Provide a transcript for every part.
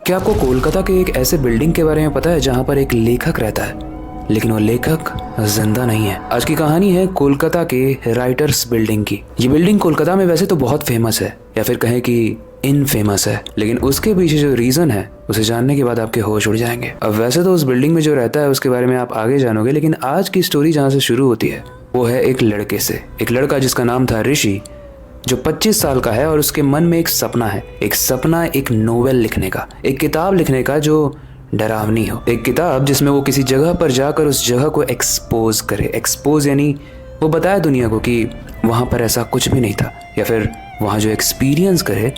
क्या आपको कोलकाता के एक ऐसे बिल्डिंग के बारे में पता है जहां पर एक लेखक रहता है, लेकिन वो लेखक जिंदा नहीं है। आज की कहानी है कोलकाता के राइटर्स बिल्डिंग की। ये बिल्डिंग कोलकाता में वैसे तो बहुत फेमस है, या फिर कहें कि इनफेमस है, लेकिन उसके पीछे जो रीजन है उसे जानने के बाद आपके होश उड़ जाएंगे। अब वैसे तो उस बिल्डिंग में जो रहता है उसके बारे में आप आगे जानोगे, लेकिन आज की स्टोरी जहाँ से शुरू होती है वो है एक लड़के से। एक लड़का जिसका नाम था ऋषि, जो 25 साल का है और उसके मन में एक सपना है। एक नोवेल लिखने का, एक किताब लिखने का जो डरावनी हो, एक किताब जिसमें वो किसी जगह पर जाकर उस जगह को एक्सपोज करे। एक्सपोज यानी वो बताए दुनिया को कि वहाँ पर ऐसा कुछ भी नहीं था, या फिर वहाँ जो एक्सपीरियंस करे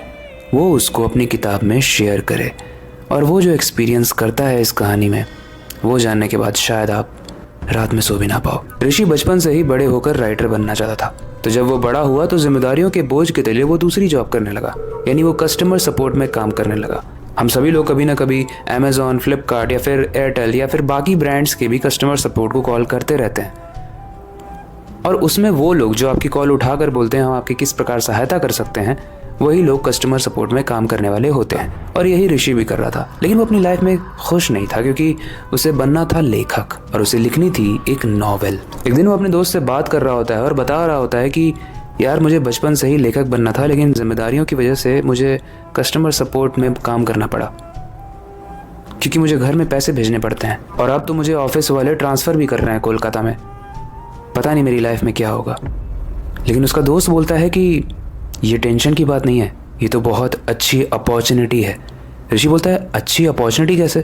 वो उसको अपनी किताब में शेयर करे। और वो जो एक्सपीरियंस करता है इस कहानी में, वो जानने के बाद शायद आप रात में सो भी ना पाओ। ऋषि बचपन से ही बड़े होकर राइटर बनना चाहता था, तो जब वो बड़ा हुआ तो जिम्मेदारियों के बोझ के तले वो दूसरी जॉब करने लगा, यानी वो कस्टमर सपोर्ट में काम करने लगा। हम सभी लोग कभी ना कभी अमेजॉन, फ्लिपकार्ट या फिर एयरटेल या फिर बाकी ब्रांड्स के भी कस्टमर सपोर्ट को कॉल करते रहते हैं, और उसमें वो लोग जो आपकी कॉल उठाकर बोलते हैं हम आपकी किस प्रकार सहायता कर सकते हैं, वही लोग कस्टमर सपोर्ट में काम करने वाले होते हैं। और यही ऋषि भी कर रहा था, लेकिन वो अपनी लाइफ में खुश नहीं था, क्योंकि उसे बनना था लेखक और उसे लिखनी थी एक नॉवेल। एक दिन वो अपने दोस्त से बात कर रहा होता है और बता रहा होता है कि यार मुझे बचपन से ही लेखक बनना था, लेकिन जिम्मेदारियों की वजह से मुझे कस्टमर सपोर्ट में काम करना पड़ा, क्योंकि मुझे घर में पैसे भेजने पड़ते हैं, और अब तो मुझे ऑफिस वाले ट्रांसफ़र भी कर रहे हैं कोलकाता में। पता नहीं मेरी लाइफ में क्या होगा। लेकिन उसका दोस्त बोलता है कि ये टेंशन की बात नहीं है, ये तो बहुत अच्छी अपॉर्चुनिटी है। ऋषि बोलता है अच्छी अपॉर्चुनिटी कैसे,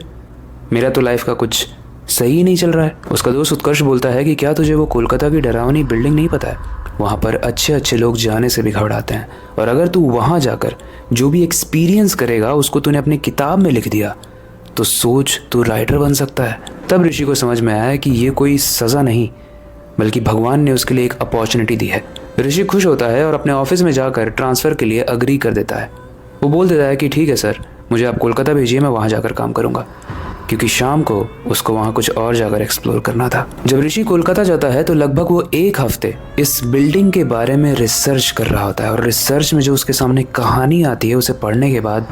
मेरा तो लाइफ का कुछ सही नहीं चल रहा है। उसका दोस्त उत्कर्ष बोलता है कि क्या तुझे वो कोलकाता की डरावनी बिल्डिंग नहीं पता है, वहाँ पर अच्छे अच्छे लोग जाने से भी घबराते हैं, और अगर तू वहाँ जाकर जो भी एक्सपीरियंस करेगा उसको तूने अपनी किताब में लिख दिया तो सोच तू राइटर बन सकता है। तब ऋषि को समझ में आया कि ये कोई सज़ा नहीं, बल्कि भगवान ने उसके लिए एक अपॉर्चुनिटी दी है। ऋषि खुश होता है और अपने ऑफिस में जाकर ट्रांसफ़र के लिए अग्री कर देता है। वो बोल देता है कि ठीक है सर, मुझे आप कोलकाता भेजिए, मैं वहाँ जाकर काम करूँगा, क्योंकि शाम को उसको वहाँ कुछ और जाकर एक्सप्लोर करना था। जब ऋषि कोलकाता जाता है तो लगभग वो 1 हफ्ते इस बिल्डिंग के बारे में रिसर्च कर रहा होता है, और रिसर्च में जो उसके सामने कहानी आती है उसे पढ़ने के बाद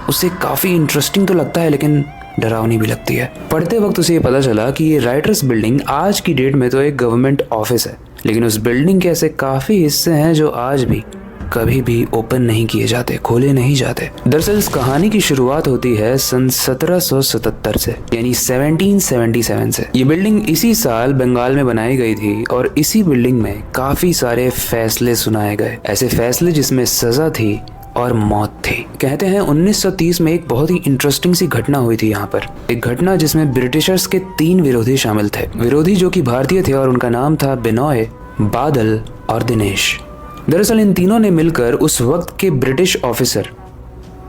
उसे काफ़ी इंटरेस्टिंग तो लगता है, लेकिन डरावनी भी लगती है। पढ़ते वक्त उसे ये पता चला कि ये राइटर्स बिल्डिंग आज की डेट में तो एक गवर्नमेंट ऑफिस है, लेकिन उस बिल्डिंग के ऐसे काफ़ी हिस्से हैं जो आज भी कभी भी ओपन नहीं किए जाते, खोले नहीं जाते। दरअसल इस कहानी की शुरुआत होती है सन 1777 से, यानी 1777 से। ये बिल्डिंग इसी साल बंगाल में बनाई गई थी, और इसी बिल्डिंग में काफ़ी सारे फैसले सुनाए गए, ऐसे फैसले जिसमें सज़ा थी और मौत थी। कहते हैं 1930 में एक बहुत ही इंटरेस्टिंग सी घटना हुई थी यहाँ पर, एक घटना जिसमें ब्रिटिशर्स के 3 विरोधी शामिल थे। विरोधी जो कि भारतीय थे, और उनका नाम था बिनॉय, बादल और दिनेश। दरअसल इन तीनों ने मिलकर उस वक्त के ब्रिटिश ऑफिसर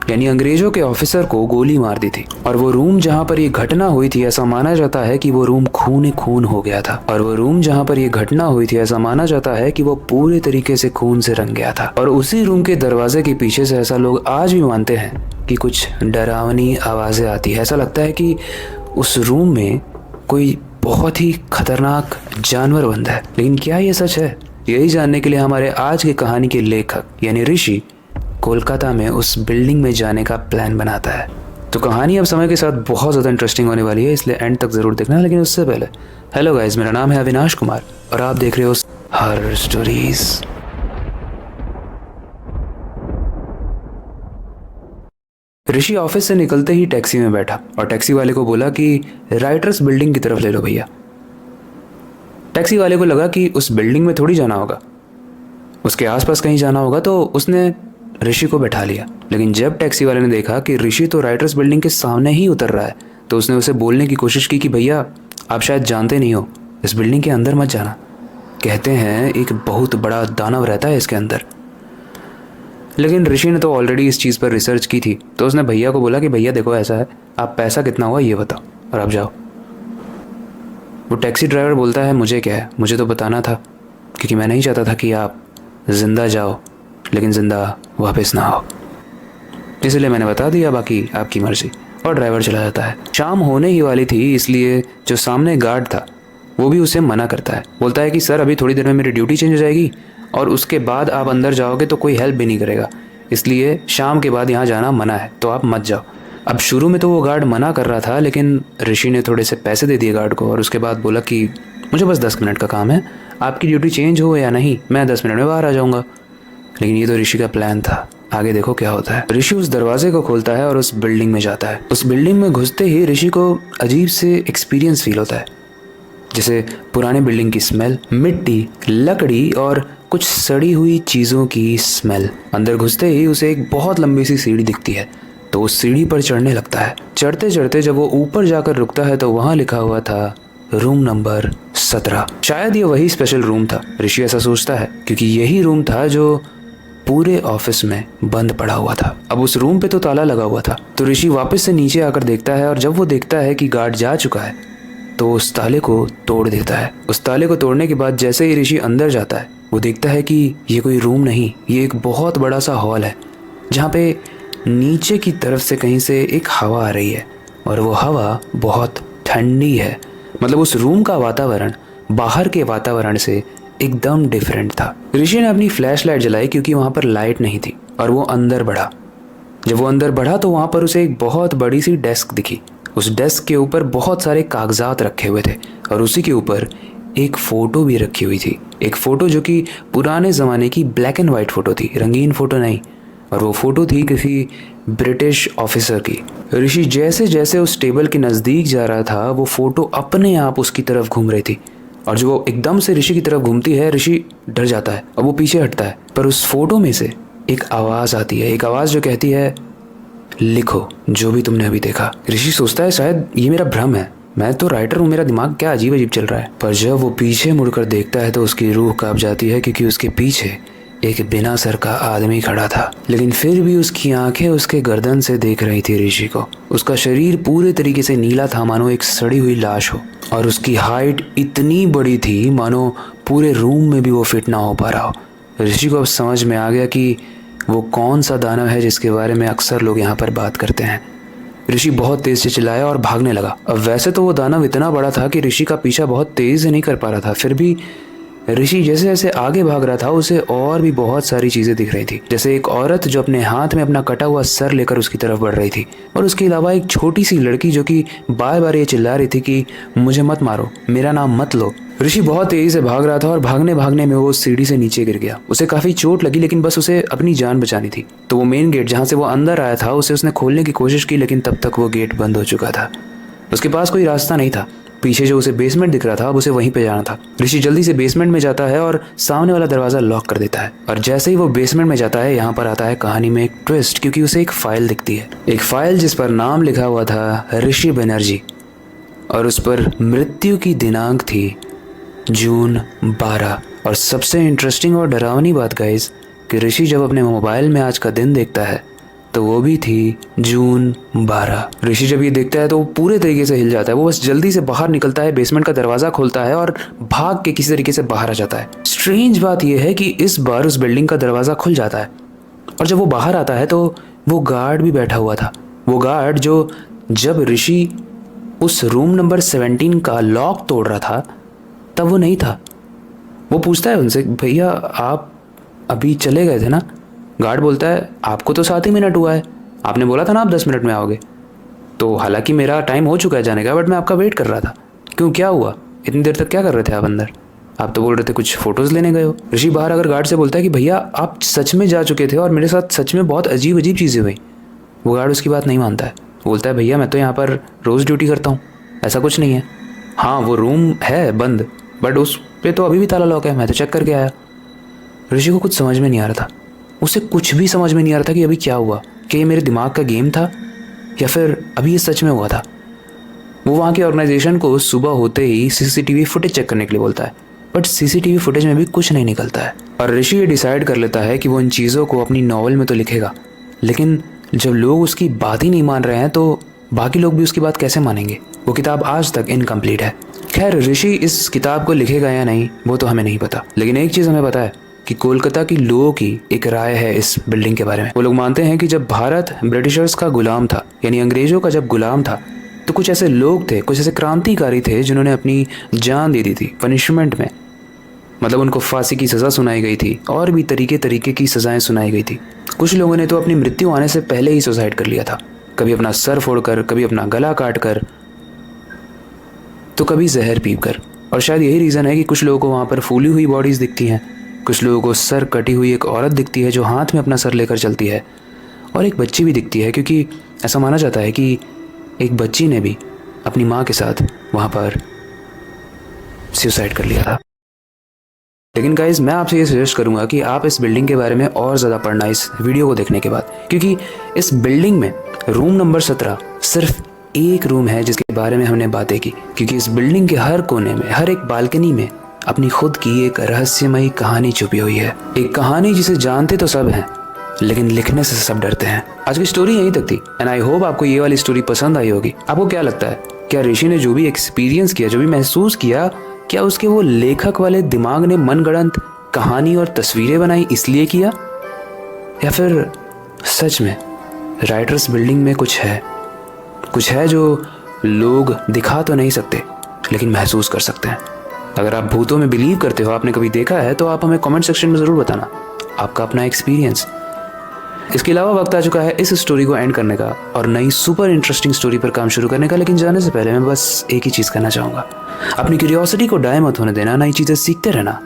यानी अंग्रेजों के ऑफिसर को गोली मार दी थी, और वो रूम जहाँ पर ये घटना हुई थी ऐसा माना जाता है कि वो रूम खून खून हो गया था, और वो रूम जहाँ पर ये घटना हुई थी ऐसा माना जाता है कि वो पूरे तरीके से खून से रंग गया था। और उसी रूम के दरवाजे के पीछे से ऐसा लोग आज भी मानते हैं कि कुछ डरावनी आवाज़ें आती है। ऐसा लगता है कि उस रूम में कोई बहुत ही खतरनाक जानवर बंद है। लेकिन क्या ये सच है? यही जानने के लिए हमारे आज की कहानी के लेखक यानी ऋषि कोलकाता में उस बिल्डिंग में जाने का प्लान बनाता है। तो कहानी अब समय के साथ बहुत ज़्यादा इंटरेस्टिंग होने वाली है, इसलिए एंड तक ज़रूर देखना। लेकिन उससे पहले हेलो गाइस, मेरा नाम है अविनाश कुमार और आप देख रहे हो हॉरर स्टोरीज। ऋषि ऑफिस से निकलते ही टैक्सी में बैठा और टैक्सी वाले को बोला कि राइटर्स बिल्डिंग की तरफ ले लो भैया। टैक्सी वाले को लगा कि उस बिल्डिंग में थोड़ी जाना होगा, उसके आसपास कहीं जाना होगा, तो उसने ऋषि को बैठा लिया। लेकिन जब टैक्सी वाले ने देखा कि ऋषि तो राइटर्स बिल्डिंग के सामने ही उतर रहा है, तो उसने उसे बोलने की कोशिश की कि भैया आप शायद जानते नहीं हो, इस बिल्डिंग के अंदर मत जाना, कहते हैं एक बहुत बड़ा दानव रहता है इसके अंदर। लेकिन ऋषि ने तो ऑलरेडी इस चीज़ पर रिसर्च की थी, तो उसने भैया को बोला कि भैया देखो ऐसा है, आप पैसा कितना हुआ ये बताओ और आप जाओ। वो टैक्सी ड्राइवर बोलता है मुझे क्या है, मुझे तो बताना था, क्योंकि मैं नहीं चाहता था कि आप जिंदा जाओ लेकिन जिंदा वापस ना आओ, इसलिए मैंने बता दिया, बाकी आपकी मर्जी। और ड्राइवर चला जाता है। शाम होने ही वाली थी, इसलिए जो सामने गार्ड था वो भी उसे मना करता है, बोलता है कि सर अभी थोड़ी देर में मेरी ड्यूटी चेंज हो जाएगी और उसके बाद आप अंदर जाओगे तो कोई हेल्प भी नहीं करेगा, इसलिए शाम के बाद यहाँ जाना मना है, तो आप मत जाओ। अब शुरू में तो वो गार्ड मना कर रहा था, लेकिन ऋषि ने थोड़े से पैसे दे दिए गार्ड को और उसके बाद बोला कि मुझे बस 10 मिनट का काम है, आपकी ड्यूटी चेंज हो या नहीं मैं 10 मिनट में बाहर आ जाऊँगा। लेकिन ये तो ऋषि का प्लान था, आगे देखो क्या होता है। ऋषि उस दरवाजे को खोलता है और उस बिल्डिंग में जाता है। उस बिल्डिंग में घुसते ही ऋषि को अजीब से एक्सपीरियंस फील होता है, जैसे पुराने बिल्डिंग की स्मेल, मिट्टी, लकड़ी और कुछ सड़ी हुई चीज़ों की स्मेल। अंदर घुसते ही उसे एक बहुत लंबी सी सीढ़ी दिखती है, तो उस सीढ़ी पर चढ़ने लगता है। चढ़ते चढ़ते जब वो ऊपर जाकर रुकता है तो वहाँ लिखा हुआ था रूम नंबर 17। शायद ये वही स्पेशल रूम था, ऋषि ऐसा सोचता है, क्योंकि यही रूम था जो पूरे ऑफिस में बंद पड़ा हुआ था। अब उस रूम पे तो ताला लगा हुआ था, तो ऋषि वापस से नीचे आकर देखता है और जब वो देखता है कि गार्ड जा चुका है तो उस ताले को तोड़ देता है। उस ताले को तोड़ने के बाद जैसे ही ऋषि अंदर जाता है वो देखता है कि ये कोई रूम नहीं, ये एक बहुत बड़ा सा हॉल है जहाँ पे नीचे की तरफ से कहीं से एक हवा आ रही है और वो हवा बहुत ठंडी है। मतलब उस रूम का वातावरण बाहर के वातावरण से एकदम डिफरेंट था। ऋषि ने अपनी फ्लैश लाइट जलाई क्योंकि वहाँ पर लाइट नहीं थी और वो अंदर बढ़ा। जब वो अंदर बढ़ा तो वहाँ पर उसे एक बहुत बड़ी सी डेस्क दिखी। उस डेस्क के ऊपर बहुत सारे कागजात रखे हुए थे और उसी के ऊपर एक फ़ोटो भी रखी हुई थी। एक फ़ोटो जो कि पुराने ज़माने की ब्लैक एंड वाइट फ़ोटो थी, रंगीन फ़ोटो नहीं, और वो फ़ोटो थी किसी ब्रिटिश ऑफिसर की। ऋषि जैसे जैसे उस टेबल के नज़दीक जा रहा था वो फ़ोटो अपने आप उसकी तरफ घूम रही थी और जो वो एकदम से ऋषि की तरफ घूमती है ऋषि डर जाता है और वो पीछे हटता है। पर उस फोटो में से एक आवाज़ आती है, एक आवाज़ जो कहती है लिखो जो भी तुमने अभी देखा। ऋषि सोचता है शायद ये मेरा भ्रम है, मैं तो राइटर हूँ, मेरा दिमाग क्या अजीब अजीब चल रहा है। पर जब वो पीछे मुड़कर देखता है तो उसकी रूह कांप जाती है क्योंकि उसके पीछे एक बिना सर का आदमी खड़ा था, लेकिन फिर भी उसकी आंखें उसके गर्दन से देख रही थी ऋषि को। उसका शरीर पूरे तरीके से नीला था मानो एक सड़ी हुई लाश हो और उसकी हाइट इतनी बड़ी थी मानो पूरे रूम में भी वो फिट ना हो पा रहा हो। ऋषि को अब समझ में आ गया कि वो कौन सा दानव है जिसके बारे में अक्सर लोग यहाँ पर बात करते हैं। ऋषि बहुत तेज से चिल्लाया और भागने लगा। अब वैसे तो वो दानव इतना बड़ा था कि ऋषि का पीछा बहुत तेज से नहीं कर पा रहा था, फिर भी ऋषि जैसे जैसे आगे भाग रहा था उसे और भी बहुत सारी चीज़ें दिख रही थी, जैसे एक औरत जो अपने हाथ में अपना कटा हुआ सर लेकर उसकी तरफ बढ़ रही थी और उसके अलावा एक छोटी सी लड़की जो कि बार बार ये चिल्ला रही थी कि मुझे मत मारो, मेरा नाम मत लो। ऋषि बहुत तेजी से भाग रहा था और भागने भागने में वो सीढ़ी से नीचे गिर गया। उसे काफ़ी चोट लगी लेकिन बस उसे अपनी जान बचानी थी। तो वो मेन गेट जहाँ से वो अंदर आया था उसे उसने खोलने की कोशिश की, लेकिन तब तक वो गेट बंद हो चुका था। उसके पास कोई रास्ता नहीं था। पीछे जो उसे बेसमेंट दिख रहा था अब उसे वहीं पे जाना था। ऋषि जल्दी से बेसमेंट में जाता है और सामने वाला दरवाज़ा लॉक कर देता है और जैसे ही वो बेसमेंट में जाता है यहाँ पर आता है कहानी में एक ट्विस्ट, क्योंकि उसे एक फ़ाइल दिखती है, एक फ़ाइल जिस पर नाम लिखा हुआ था ऋषि बनर्जी और उस पर मृत्यु की दिनांक थी जून 12। और सबसे इंटरेस्टिंग और डरावनी बात गाइस कि ऋषि जब अपने मोबाइल में आज का दिन देखता है तो वो भी थी जून 12। ऋषि जब ये देखता है तो वो पूरे तरीके से हिल जाता है। वो बस जल्दी से बाहर निकलता है, बेसमेंट का दरवाज़ा खोलता है और भाग के किसी तरीके से बाहर आ जाता है। स्ट्रेंज बात यह है कि इस बार उस बिल्डिंग का दरवाज़ा खुल जाता है और जब वो बाहर आता है तो वो गार्ड भी बैठा हुआ था। वो गार्ड जो जब ऋषि उस रूम नंबर 17 का लॉक तोड़ रहा था तब वो नहीं था। वो पूछता है उनसे, भैया आप अभी चले गए थे ना? गार्ड बोलता है आपको तो 7 ही मिनट हुआ है, आपने बोला था ना आप 10 मिनट में आओगे। तो हालांकि मेरा टाइम हो चुका है जाने का, बट मैं आपका वेट कर रहा था। क्यों, क्या हुआ? इतनी देर तक क्या कर रहे थे आप अंदर? आप तो बोल रहे थे कुछ फ़ोटोज़ लेने गए हो। ऋषि बाहर अगर गार्ड से बोलता है कि भैया आप सच में जा चुके थे और मेरे साथ सच में बहुत अजीब अजीब चीज़ें हुई। वो गार्ड उसकी बात नहीं मानता है, बोलता है भैया मैं तो यहाँ पर रोज़ ड्यूटी करता हूँ, ऐसा कुछ नहीं है। हाँ वो रूम है बंद, बट उस पर तो अभी भी ताला लॉक है, मैं तो चेक करके आया। ऋषि को कुछ समझ में नहीं आ रहा था, उसे कुछ भी समझ में नहीं आ रहा था कि अभी क्या हुआ, कि ये मेरे दिमाग का गेम था या फिर अभी ये सच में हुआ था। वो वहाँ की ऑर्गेनाइजेशन को सुबह होते ही सीसीटीवी फुटेज चेक करने के लिए बोलता है, बट सीसीटीवी फुटेज में भी कुछ नहीं निकलता है। और ऋषि ये डिसाइड कर लेता है कि वो इन चीज़ों को अपनी नॉवल में तो लिखेगा, लेकिन जब लोग उसकी बात ही नहीं मान रहे हैं तो बाकी लोग भी उसकी बात कैसे मानेंगे। वो किताब आज तक इनकम्प्लीट है। खैर ऋषि इस किताब को लिखेगा या नहीं वो तो हमें नहीं पता, लेकिन एक चीज़ हमें पता है कि कोलकाता की लोगों की एक राय है इस बिल्डिंग के बारे में। वो लोग मानते हैं कि जब भारत ब्रिटिशर्स का गुलाम था, यानी अंग्रेज़ों का जब गुलाम था, तो कुछ ऐसे लोग थे, कुछ ऐसे क्रांतिकारी थे जिन्होंने अपनी जान दे दी थी पनिशमेंट में। मतलब उनको फांसी की सज़ा सुनाई गई थी और भी तरीके तरीके की सज़ाएं सुनाई गई थी। कुछ लोगों ने तो अपनी मृत्यु आने से पहले ही सुसाइड कर लिया था। कभी अपना सर फोड़कर, कभी अपना गला काट कर, तो कभी जहर पीप कर। और शायद यही रीज़न है कि कुछ लोगों को वहाँ पर फूली हुई बॉडीज़ दिखती हैं, कुछ लोगों को सर कटी हुई एक औरत दिखती है जो हाथ में अपना सर लेकर चलती है, और एक बच्ची भी दिखती है, क्योंकि ऐसा माना जाता है कि एक बच्ची ने भी अपनी माँ के साथ वहाँ पर सुसाइड कर लिया था। लेकिन गाइज, मैं आपसे ये सजेस्ट करूंगा कि आप इस बिल्डिंग के बारे में और ज़्यादा पढ़ना इस वीडियो को देखने के बाद, क्योंकि इस बिल्डिंग में रूम नंबर 17 सिर्फ एक रूम है जिसके बारे में हमने बातें की, क्योंकि इस बिल्डिंग के हर कोने में, हर एक बालकनी में अपनी खुद की एक रहस्यमयी कहानी छुपी हुई है। एक कहानी जिसे जानते तो सब हैं, लेकिन लिखने से सब डरते हैं। आज की स्टोरी यहीं तक थी, एंड आई होप आपको ये वाली स्टोरी पसंद आई होगी। आपको क्या लगता है, क्या ऋषि ने जो भी एक्सपीरियंस किया, जो भी महसूस किया, क्या उसके वो लेखक वाले दिमाग ने मनगढ़ंत कहानी और तस्वीरें बनाई इसलिए किया, या फिर सच में राइटर्स बिल्डिंग में कुछ है जो लोग दिखा तो नहीं सकते लेकिन महसूस कर सकते हैं। अगर आप भूतों में बिलीव करते हो, आपने कभी देखा है, तो आप हमें कमेंट सेक्शन में ज़रूर बताना आपका अपना एक्सपीरियंस। इसके अलावा वक्त आ चुका है इस स्टोरी को एंड करने का और नई सुपर इंटरेस्टिंग स्टोरी पर काम शुरू करने का। लेकिन जाने से पहले मैं बस एक ही चीज़ करना चाहूँगा, अपनी क्यूरियोसिटी को डाय मत होने देना, नई चीज़ें सीखते रहना।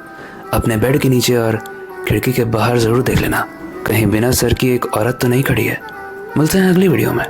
अपने बेड के नीचे और खिड़की के बाहर ज़रूर देख लेना, कहीं बिना सर की एक औरत तो नहीं खड़ी है। मिलते हैं अगली वीडियो में।